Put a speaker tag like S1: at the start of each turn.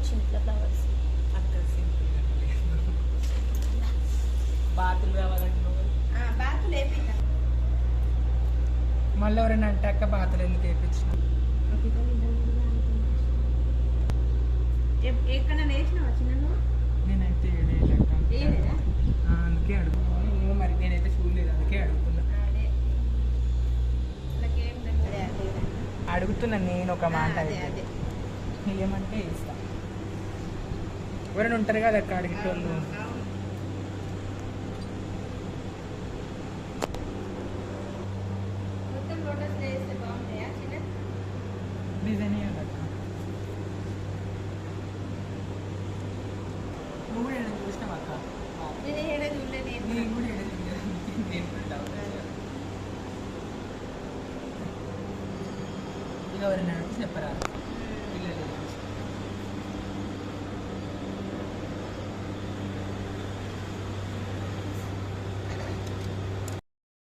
S1: వచ్చింది ఇట్లా ఫ్లవర్స్.
S2: బాతులు కావాలంటే
S3: బాతులు వేపిద్దాం.
S2: మళ్ళీ ఎవరైనా అంటే అక్క బాతులు ఎందుకు వేయించిన
S3: ఎక్కడ వేసినావా చిన్న?
S2: నేనైతే ఏడేలక్క అందుకే అడుగుతున్నాను. నువ్వు మరి నేనైతే చూడలేదు అందుకే అడుగుతున్నా. అడుగుతున్నా నేను ఒక మాట అయితే ఏమంటే ఇస్తా. ఎవరైనా ఉంటారు కదా అక్క అడిగేటోళ్ళు. డిజైన్ అక్క నువ్వు కూడా ఏదైనా చూసినావు అక్క? నేను కూడా ఇక ఎవరైనా చెప్పరా?